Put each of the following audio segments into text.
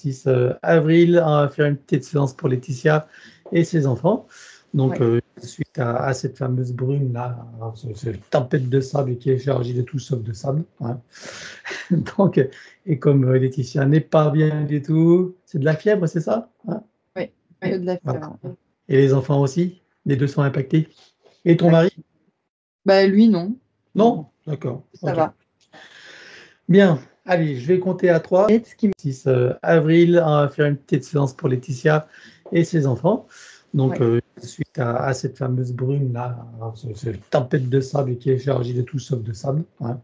6 avril, on va faire une petite séance pour Laetitia et ses enfants. Donc, suite à cette fameuse brume là, cette tempête de sable qui est chargée de tout sauf de sable. Hein. Donc, et comme Laetitia n'est pas bien du tout, c'est de la fièvre, c'est ça? Hein? Oui, de la Voilà. fièvre. Et les enfants aussi? Les deux sont impactés? Et ton mari? Bah, lui, non. Non? D'accord. Ça Ok. va. Bien. Allez, je vais compter à 3. 6 avril, on va faire une petite séance pour Laetitia et ses enfants. Donc, suite à cette fameuse brume là, cette tempête de sable qui est chargée de tout sauf de sable. Hein.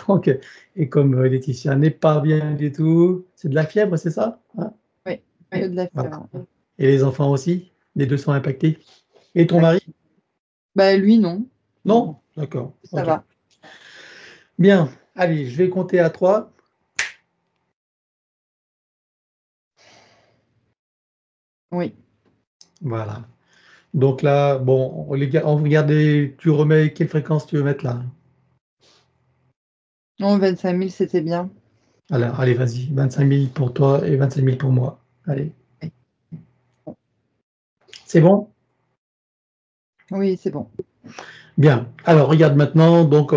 Donc, et comme Laetitia n'est pas bien du tout, c'est de la fièvre, c'est ça? Hein? Oui, de la Voilà. fièvre. Et les enfants aussi? Les deux sont impactés? Et ton mari? Bah, lui, non. Non? D'accord. Ça Ok. va. Bien. Allez, je vais compter à 3. Oui. Voilà. Donc là, bon, on regardait, tu remets quelle fréquence tu veux mettre là? Non, 25 000, c'était bien. Alors, allez, vas-y, 25 000 pour toi et 25 000 pour moi. Allez. C'est bon? Oui, c'est bon. Bien. Alors, regarde maintenant, donc,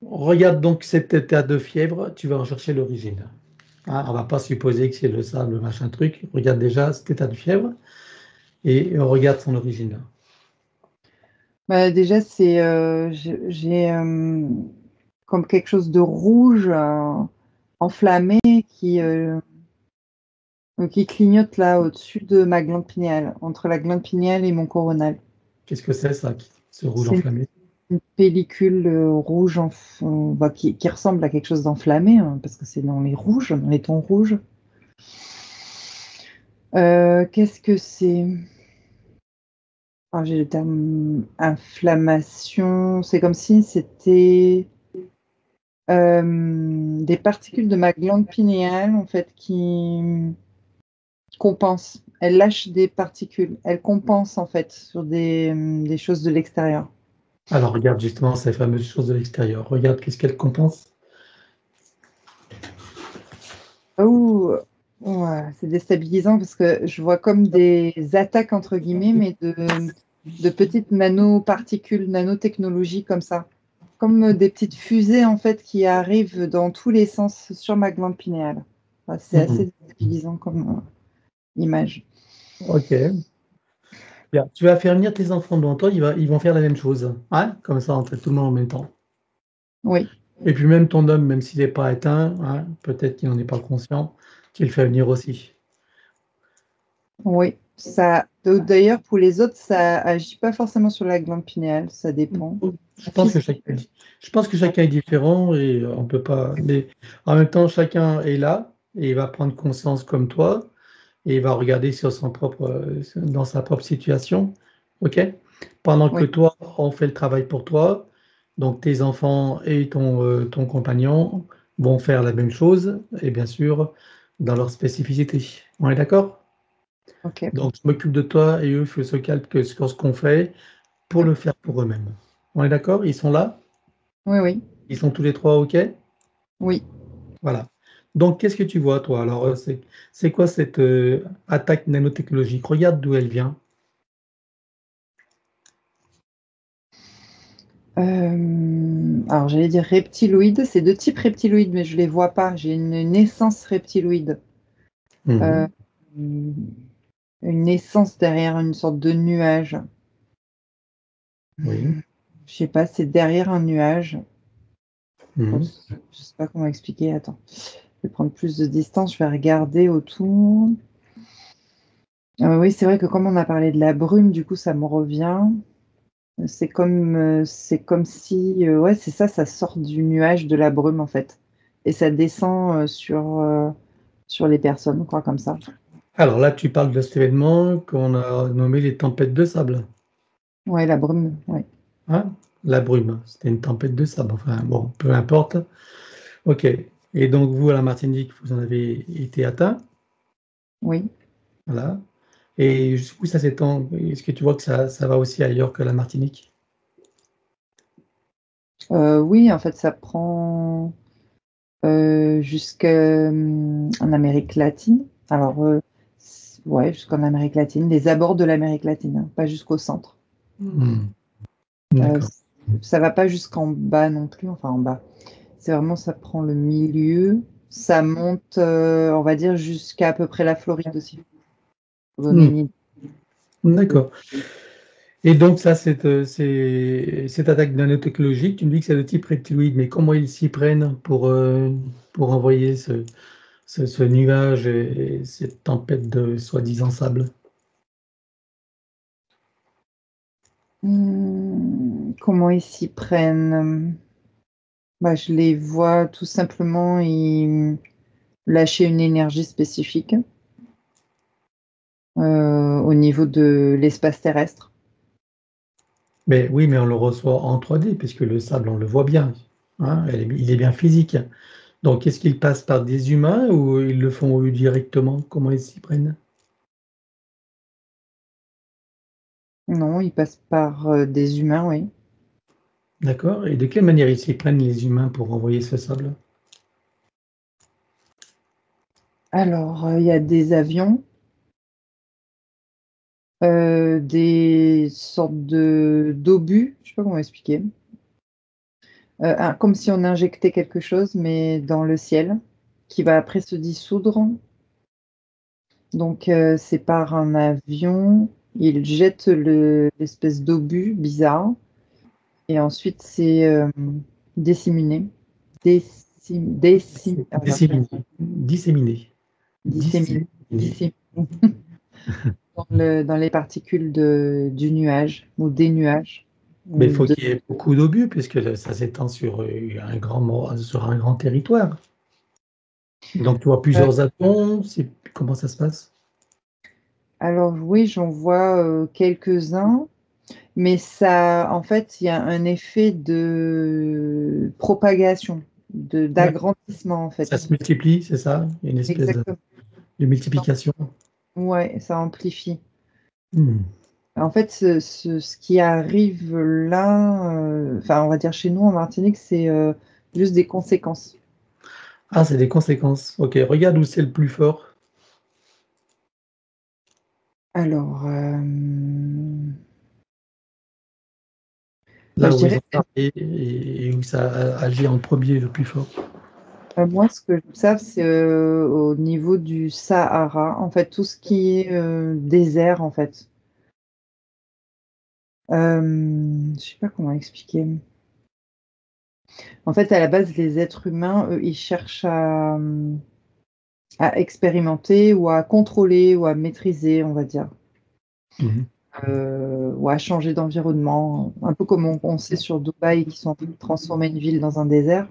regarde donc cet état de fièvre, tu vas rechercher l'origine. Hein, on ne va pas supposer que c'est le sable, machin truc. Regarde déjà cet état de fièvre et regarde son origine. Bah, déjà, c'est j'ai comme quelque chose de rouge enflammé qui clignote là au-dessus de ma glande pinéale, entre la glande pinéale et mon coronal. Qu'est-ce que c'est ça, ce rouge C'est enflammé? une pellicule rouge qui ressemble à quelque chose d'enflammé, hein, parce que c'est dans les rouges, dans les tons rouges. Qu'est-ce que c'est? J'ai le terme inflammation. C'est comme si c'était des particules de ma glande pinéale en fait qui compensent. Elle lâche des particules. Elle compense en fait sur des choses de l'extérieur. Alors, regarde justement ces fameuses choses de l'extérieur. Regarde qu'est-ce qu'elle compense. Oh, ouais, c'est déstabilisant parce que je vois comme des attaques entre guillemets, mais de petites nanoparticules, nanotechnologies comme ça. Comme des petites fusées en fait qui arrivent dans tous les sens sur ma glande pinéale. C'est assez déstabilisant comme image. Ok. Bien. Tu vas faire venir tes enfants devant toi, ils vont faire la même chose. Hein, comme ça, on traite tout le monde en même temps. Oui, Et puis même ton homme, même s'il n'est pas atteint, hein, peut-être qu'il n'en est pas conscient, qu'il fait venir aussi. oui. D'ailleurs, pour les autres, ça agit pas forcément sur la glande pinéale, ça dépend. Je pense que chacun est différent et on peut pas. Mais en même temps, chacun est là et il va prendre conscience comme toi et il va regarder dans sa propre situation. OK? Pendant que Oui, toi, on fait le travail pour toi, donc tes enfants et ton compagnon vont faire la même chose et bien sûr dans leur spécificité. On est d'accord? ok. Donc, je m'occupe de toi et eux se calquent sur ce qu'on fait pour le faire pour eux-mêmes. On est d'accord? Ils sont là? Oui, oui, Ils sont tous les trois OK? oui. Voilà. Donc, qu'est-ce que tu vois, toi? Alors, c'est quoi cette attaque nanotechnologique? Regarde d'où elle vient. Alors, j'allais dire reptiloïde. C'est de type reptiloïde, mais je les vois pas. J'ai une naissance reptiloïde. Euh, Mhm. une naissance derrière une sorte de nuage. Oui. Je sais pas, c'est derrière un nuage. Mhm. Je sais pas comment expliquer. Attends, je vais prendre plus de distance. Je vais regarder autour. Oui, c'est vrai que comme on a parlé de la brume, du coup, ça me revient. C'est comme si, ouais, c'est ça, ça sort du nuage de la brume en fait, et ça descend sur les personnes, quoi, comme ça. Alors là, tu parles de cet événement qu'on a nommé les tempêtes de sable. Ouais, la brume, ouais. Hein? La brume, c'était une tempête de sable. Enfin, bon, peu importe. OK. Et donc, vous, à la Martinique, vous en avez été atteint. Oui. Voilà. Et jusqu'où ça s'étend? Est-ce que tu vois que ça va aussi ailleurs que la Martinique? Oui, en fait, ça prend. jusqu'en Amérique latine. Alors, ouais, jusqu'en Amérique latine, les abords de l'Amérique latine, hein, pas jusqu'au centre. D'accord. Ça va pas jusqu'en bas non plus, enfin en bas. C'est vraiment, ça prend le milieu. Ça monte, on va dire, jusqu'à peu près la Floride aussi. Pour donner une idée. D'accord. Et donc, ça, cette attaque nanotechnologique, tu me dis que c'est de type reptiloïde, mais comment ils s'y prennent pour envoyer ce nuage et cette tempête de soi-disant sable? Comment ils s'y prennent? Bah, je les vois tout simplement lâcher une énergie spécifique au niveau de l'espace terrestre. Mais oui, mais on le reçoit en 3D, puisque le sable, on le voit bien. Hein, il est bien physique. Donc, est-ce qu'ils passent par des humains ou ils le font eux directement? Comment ils s'y prennent? Non, ils passent par des humains, oui. D'accord. Et de quelle manière ils s'y prennent, les humains, pour envoyer ce sable? Alors, il y a des avions, des sortes d'obus, je sais pas comment expliquer. Comme si on injectait quelque chose, mais dans le ciel, qui va après se dissoudre. Donc, c'est par un avion, il jette l'espèce d'obus bizarre, et ensuite c'est disséminé. Disséminé. Disséminé. Disséminé. Disséminé. Dans les particules du nuage ou des nuages. Mais il faut qu'il y ait beaucoup d'obus, puisque ça s'étend sur sur un grand territoire. Donc, tu vois Euh, plusieurs atomes, comment ça se passe? alors oui, j'en vois quelques-uns, mais ça, en fait, il y a un effet de propagation, d'agrandissement en Ça fait. se multiplie, c'est ça? Il y a une espèce Exactement. de multiplication. Ouais, ça amplifie. Hmm. En fait, ce qui arrive là, enfin, on va dire chez nous en Martinique, c'est juste des conséquences. Ah, c'est des conséquences. Ok, regarde où c'est le plus fort. Alors, bah, Là je où ils dirais, ont parlé et où ça agit en premier le plus fort. moi, ce que j'observe, c'est au niveau du Sahara, en fait, tout ce qui est désert, en fait. Je sais pas comment expliquer. En fait, à la base, les êtres humains, eux, ils cherchent à expérimenter ou à contrôler ou à maîtriser, on va dire. Mhm. Ou à changer d'environnement, un peu comme on sait sur Dubaï qui sont en train de transformer une ville dans un désert.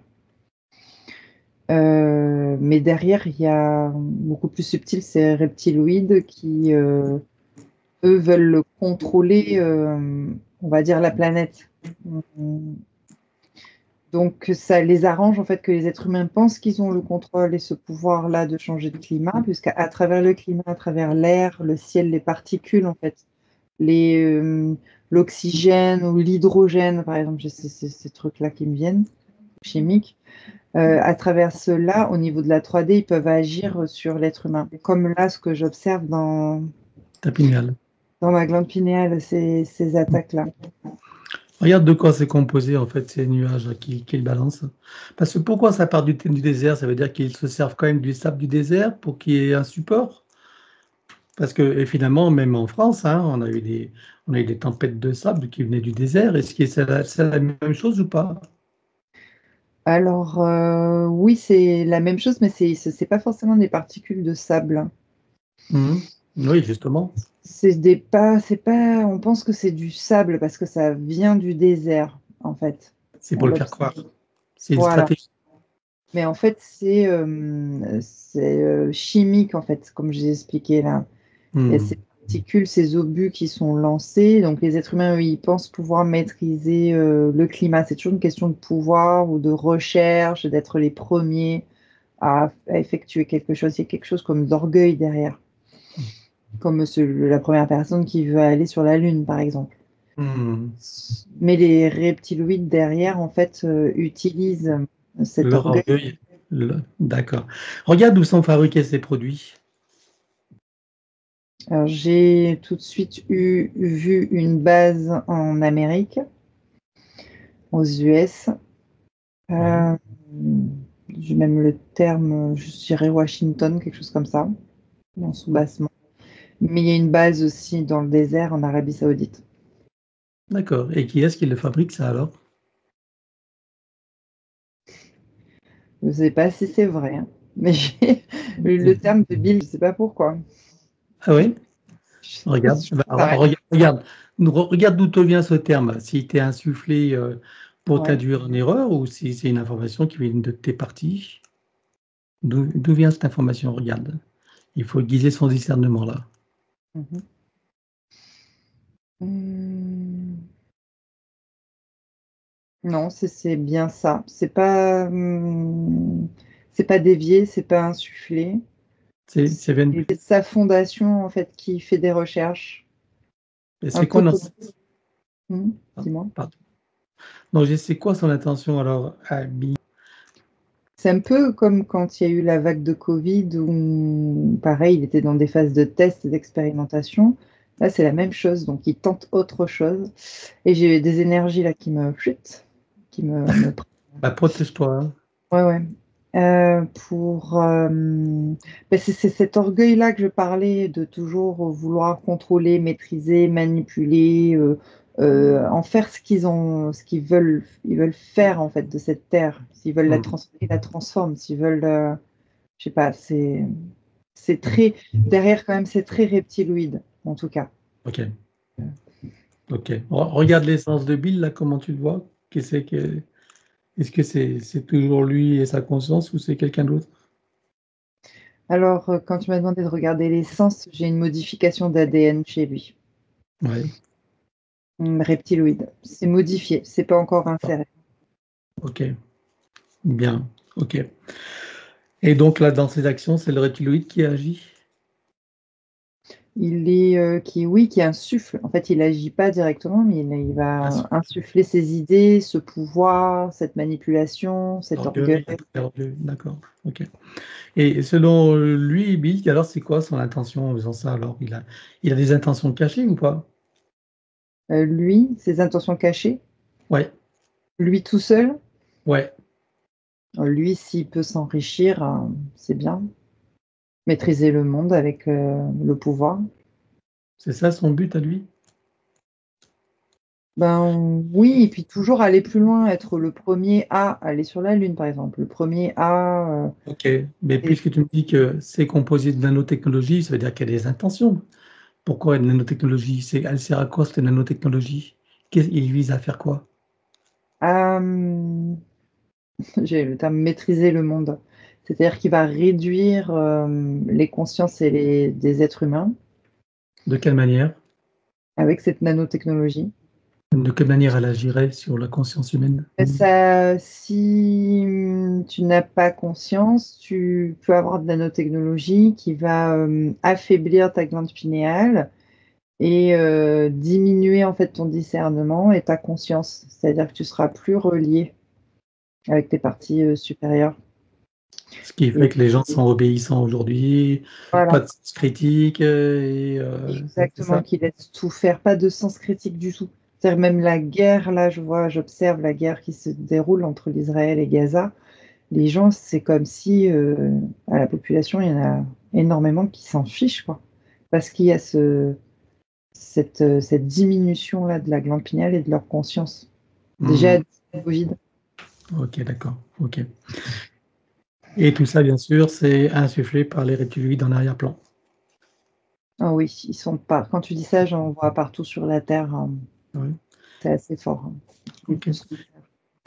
Mais derrière, il y a beaucoup plus subtil, ces reptiloïdes qui, eux, veulent contrôler, on va dire, la planète. Donc, ça les arrange en fait que les êtres humains pensent qu'ils ont le contrôle et ce pouvoir-là de changer de climat, puisqu'à travers le climat, à travers l'air, le ciel, les particules, en fait, l'oxygène ou l'hydrogène, par exemple, j'ai ces trucs-là qui me viennent, chimiques. À travers cela, au niveau de la 3D, ils peuvent agir sur l'être humain. Comme là, ce que j'observe Tapinal. dans ma glande pinéale, ces attaques-là. Regarde de quoi c'est composé en fait ces nuages qu'ils balancent. Parce que pourquoi ça part du désert? Ça veut dire qu'ils se servent quand même du sable du désert pour qu'il y ait un support. Parce que et finalement, même en France, hein, on a eu des tempêtes de sable qui venaient du désert. Est-ce que c'est la même chose ou pas? Alors, oui, c'est la même chose, mais c'est pas forcément des particules de sable. Mhm. Oui, justement. C'est pas, on pense que c'est du sable parce que ça vient du désert, en fait. C'est On pour le faire l'observe. croire. C'est une Voilà. stratégie. Mais en fait, c'est chimique, en fait, comme j'ai expliqué là. Il y a ces Hmm. particules, ces obus qui sont lancés. Donc, les êtres humains, eux, ils pensent pouvoir maîtriser le climat. C'est toujours une question de pouvoir ou de recherche, d'être les premiers à effectuer quelque chose. Il y a quelque chose comme d'orgueil derrière. Comme la première personne qui veut aller sur la Lune, par exemple. Hmm. Mais les reptiloïdes derrière, en fait, utilisent cet Leur orgueil. orgueil. D'accord. Regarde où sont fabriqués ces produits. Alors, j'ai tout de suite vu une base en Amérique, aux US. Oui. J'ai même le terme, je dirais Washington, quelque chose comme ça, en sous-bassement. Mais il y a une base aussi dans le désert en Arabie Saoudite. D'accord. Et qui est-ce qui le fabrique, ça alors? Je ne sais pas si c'est vrai, hein, mais j'ai eu le terme de Bill, je ne sais pas pourquoi. Ah oui? Je Regarde, suis pareil. regarde d'où te vient ce terme. Si tu es insufflé pour Ouais. t'induire en erreur ou si c'est une information qui vient de tes parties. D'où vient cette information? Regarde. Il faut aiguiser son discernement là. Mhm. Hum, Non, c'est bien ça. C'est pas dévié, c'est pas insufflé. C'est bien- C'est sa fondation en fait qui fait des recherches. Un c'est quoi peu dans- comme. Dis-moi. pardon. Non, c'est quoi son intention alors, Abby? C'est un peu comme quand il y a eu la vague de Covid où, pareil, il était dans des phases de tests et d'expérimentation. Là, c'est la même chose, donc il tente autre chose. Et j'ai des énergies là qui me chutent, qui me. Bah, protège-toi, hein. Ouais, ouais. C'est cet orgueil-là que je parlais de toujours vouloir contrôler, maîtriser, manipuler, en faire ce qu'ils veulent, ils veulent faire en fait de cette terre. S'ils veulent la Hmm. transformer, ils la transforment. S'ils veulent, je sais pas, c'est très derrière quand même, c'est très reptiloïde en tout cas. Ok, ok. Regarde l'essence de Bill là, comment tu le vois? Est-ce que c'est toujours lui et sa conscience ou c'est quelqu'un d'autre? Alors, quand tu m'as demandé de regarder l'essence, j'ai une modification d'ADN chez lui. Ouais. Reptiloïde. C'est modifié, c'est pas encore inséré. Ok, bien, ok. Et donc là, dans ces actions, c'est le reptiloïde qui agit? Il est oui, qui insuffle. En fait, il agit pas directement, mais il Ah, va insuffler ses idées, ce pouvoir, cette manipulation, cet orgueil. l'orgueil, d'accord, ok. Et selon lui, Bill, alors c'est quoi son intention en faisant ça? Alors, il a des intentions cachées ou pas? Lui, ses intentions cachées, Ouais, lui tout seul, ouais, lui, s'il peut s'enrichir, c'est bien. Maîtriser le monde avec le pouvoir. c'est ça son but à lui? Ben oui, et puis toujours aller plus loin, être le premier à aller sur la Lune, par exemple. Le premier à. Ok, mais Et- puisque tu me dis que c'est composé de nanotechnologie, ça veut dire qu'il y a des intentions. Pourquoi une nanotechnologie? Elle sert à quoi cette nanotechnologie? Il vise à faire quoi? euh, j'ai le terme maîtriser le monde. C'est-à-dire qu'il va réduire les consciences des êtres humains De quelle manière? avec cette nanotechnologie. De quelle manière elle agirait sur la conscience humaine? Si tu n'as pas conscience, tu peux avoir de la nanotechnologie qui va affaiblir ta glande pinéale et diminuer en fait ton discernement et ta conscience. C'est-à-dire que tu seras plus relié avec tes parties supérieures. Ce qui fait Et que les gens sont obéissants aujourd'hui, pas voilà. de sens critique, c'est Exactement, ça? qui laisse tout faire, pas de sens critique du tout. C'est-à-dire même la guerre, là, j'observe la guerre qui se déroule entre l'Israël et Gaza. Les gens, c'est comme si à la population, il y en a énormément qui s'en fichent, quoi. Parce qu'il y a cette diminution-là de la glande pinéale et de leur conscience. Déjà, Hmm. le Covid. Ok, d'accord. Ok. Et tout ça, bien sûr, c'est insufflé par les reptiloïdes en arrière-plan. Ah oui, ils sont pas. Quand tu dis ça, j'en vois partout sur la Terre, hein. Ouais. C'est assez fort, hein. Ils Ok. poussent.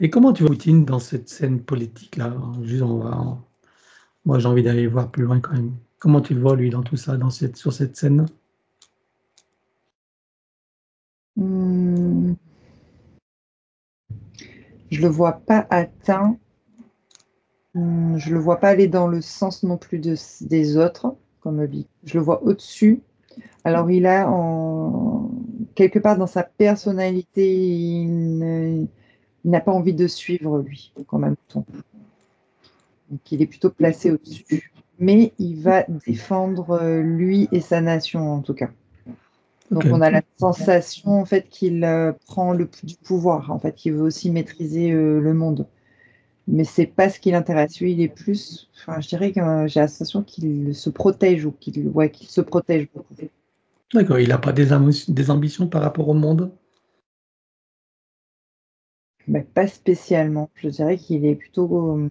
Et comment tu vois Poutine dans cette scène politique-là? Juste, moi, j'ai envie d'aller voir plus loin quand même. Comment tu le vois, lui, dans tout ça, sur cette scène? Hmm, je le vois pas atteint. Je le vois pas aller dans le sens non plus des autres, comme je le vois au-dessus. Alors il a quelque part dans sa personnalité, il n'a pas envie de suivre lui, quand même. Donc, il est plutôt placé au-dessus. Mais il va défendre lui et sa nation, en tout cas. Donc, Ok. on a la sensation, en fait, qu'il prend du pouvoir, en fait, qu'il veut aussi maîtriser le monde. Mais c'est pas ce qui l'intéresse. Lui, il est plus, enfin, je dirais que j'ai la sensation qu'il se protège ou qu'il se protège beaucoup. D'accord. Il n'a pas des ambitions par rapport au monde? Mais pas spécialement. Je dirais qu'il est plutôt,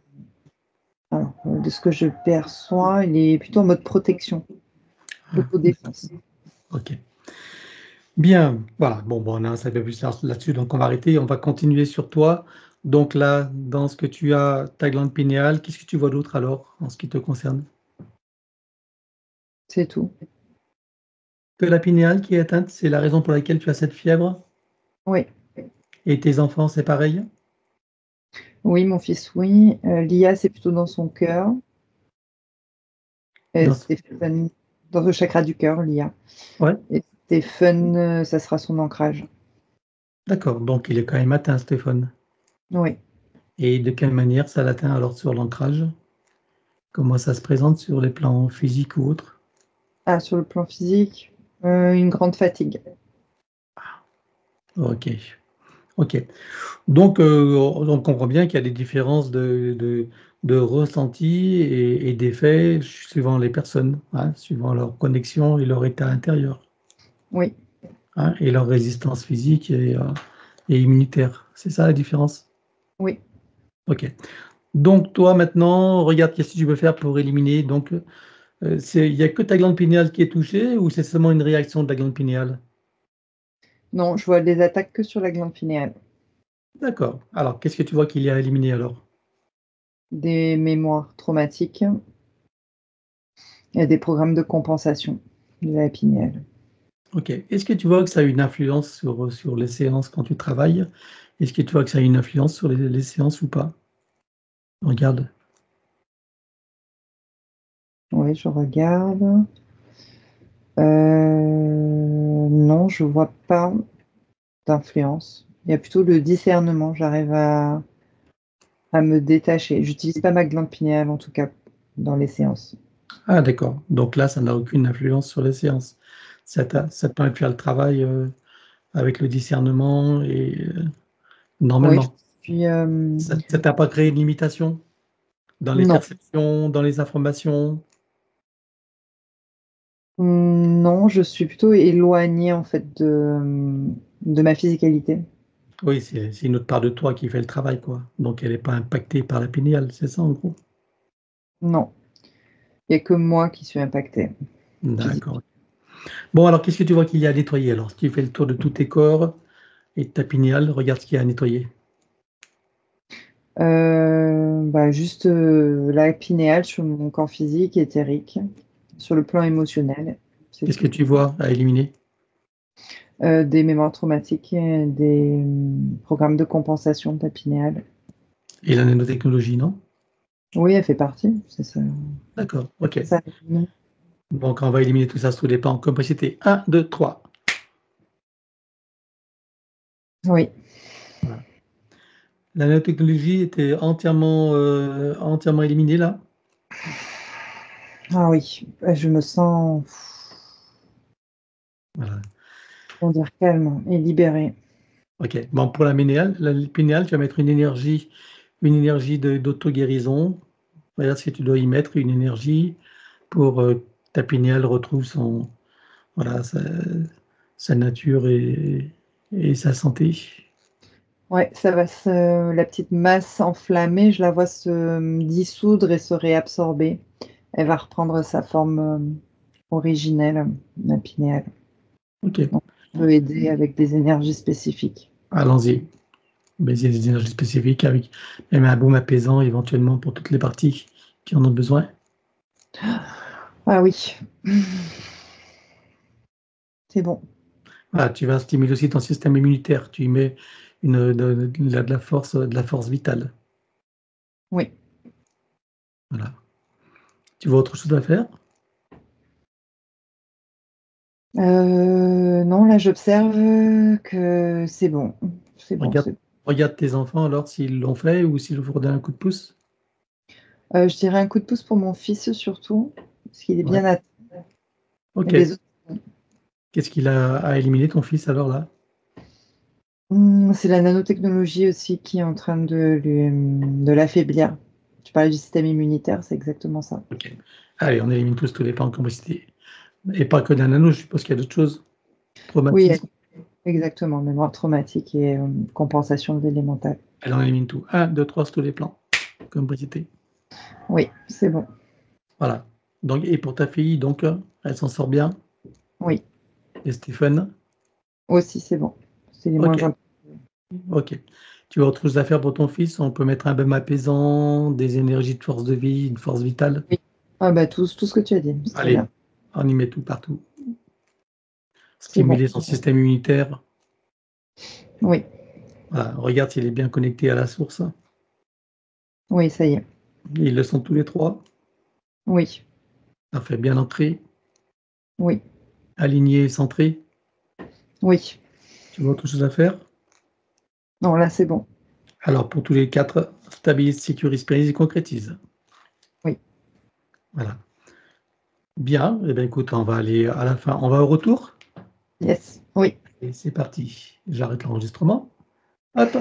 alors, de ce que je perçois, il est plutôt en mode protection, Ah, autodéfense. ok. Bien. Voilà. Bon, on a un peu plus là-dessus, donc on va arrêter. On va continuer sur toi. Donc là, dans ce que tu as, ta glande pinéale, qu'est-ce que tu vois d'autre alors, en ce qui te concerne? C'est tout. Que la pinéale qui est atteinte, c'est la raison pour laquelle tu as cette fièvre? Oui. Et tes enfants, c'est pareil? Oui, mon fils, oui. L'IA, c'est plutôt dans son cœur. Dans... Stéphane, dans le chakra du cœur, l'IA. Ouais. Et Stéphane, ça sera son ancrage. D'accord. Donc il est quand même atteint, Stéphane. Oui. Et de quelle manière ça l'atteint alors sur l'ancrage? Comment ça se présente sur les plans physiques ou autres? Ah, sur le plan physique, une grande fatigue. Ok. Ok. Donc, on comprend bien qu'il y a des différences de ressenti et d'effets suivant les personnes, hein, suivant leur connexion et leur état intérieur, Oui, hein, et leur résistance physique et immunitaire. C'est ça la différence? oui. Ok. Donc, toi, maintenant, regarde qu'est-ce que tu peux faire pour éliminer. Donc, il n'y a que ta glande pinéale qui est touchée ou c'est seulement une réaction de la glande pinéale? Non, je vois des attaques que sur la glande pinéale. D'accord. Alors, qu'est-ce que tu vois qu'il y a à éliminer alors? Des mémoires traumatiques et des programmes de compensation de la pinéale. Ok. Est-ce que tu vois que ça a une influence sur les séances quand tu travailles? Est-ce que tu vois que ça a une influence sur les séances ou pas? Regarde. Oui, je regarde. Non, je vois pas d'influence. Il y a plutôt le discernement. J'arrive à me détacher. J'utilise pas ma glande pinéale, en tout cas, dans les séances. Ah, d'accord. Donc là, ça n'a aucune influence sur les séances. Ça te permet de faire le travail avec le discernement et Oui, je normalement. suis. Ça t'a pas créé une limitation dans les Non. perceptions, dans les informations? Non, je suis plutôt éloignée en fait de ma physicalité. Oui, c'est une autre part de toi qui fait le travail, quoi. Donc elle n'est pas impactée par la pinéale, c'est ça en gros? Non, il n'y a que moi qui suis impactée D'accord. physiquement. Bon, alors qu'est-ce que tu vois qu'il y a à nettoyer alors? Si tu fais le tour de tous tes corps et de ta pinéale, regarde ce qu'il y a à nettoyer. Bah, juste la pinéale sur mon corps physique, éthérique, sur le plan émotionnel, c'est Qu'est-ce que tout. tu vois à éliminer? Des mémoires traumatiques, et des programmes de compensation de la pinéale. Et la nanotechnologie, non? Oui, elle fait partie, c'est ça. D'accord, ok. Ça, Donc on va éliminer tout ça sous les plans. Compacité 1, 2, 3. oui. Voilà. La nanotechnologie était entièrement éliminée là. Ah oui, je me sens, Voilà. comment dire, calme et libérée. Ok. Bon, pour la pinéale, tu vas mettre une énergie d'auto-guérison. Regarde ce que tu dois y mettre, une énergie pour que ta pinéale retrouve voilà, sa nature et sa santé. Ouais, ça va la petite masse enflammée, je la vois se dissoudre et se réabsorber. Elle va reprendre sa forme originelle, la pinéale. Ok, Donc, on peut aider avec des énergies spécifiques. allons-y. Baiser des énergies spécifiques avec même un baume apaisant éventuellement pour toutes les parties qui en ont besoin. Ah oui, c'est bon. Voilà, tu vas stimuler aussi ton système immunitaire. Tu y mets de la force vitale. Oui. Voilà. Tu vois autre chose à faire? Non, là, j'observe que c'est bon. C'est bon, Regarde, c'est bon. regarde tes enfants alors s'ils l'ont fait ou s'il faut redonner un coup de pouce. Je dirais un coup de pouce pour mon fils surtout, parce qu'il est Ouais. bien atteint. Ok. Les autres, Qu'est-ce qu'il a à éliminer, ton fils, alors là? c'est la nanotechnologie aussi qui est en train de l'affaiblir. Tu parlais du système immunitaire, c'est exactement ça. Ok. Allez, on élimine tous les plans en complexité. Et pas que d'un nano, je suppose qu'il y a d'autres choses. Oui, Traumatisme. exactement, mémoire traumatique et compensation de l'élémental. Allez, on élimine tout. 1, 2, 3, sur tous les plans. Complexité. Oui, c'est bon. Voilà. Donc, et pour ta fille, donc, elle s'en sort bien. Oui, Et Stéphane? aussi c'est bon. C'est les moins Ok. importants. Ok. Tu as autre chose à faire pour ton fils? On peut mettre un baume apaisant, des énergies de force de vie, une force vitale. Oui. Ah bah tout ce que tu as dit, c'est très Allez, bien. on y met tout partout. C'est bon. Stimuler son système immunitaire. Oui, Voilà. Regarde s'il est bien connecté à la source. oui, ça y est. Ils le sont tous les trois. Oui, Ça fait bien entrer. oui, Aligné et centré. oui. Tu vois autre chose à faire? Non, là c'est bon. Alors, pour tous les quatre, stabilise, sécurise, pérennise et concrétise. Oui. Voilà. Bien. Eh bien, écoute, on va aller à la fin. On va au retour. Yes. Oui. Et c'est parti. J'arrête l'enregistrement. Hop.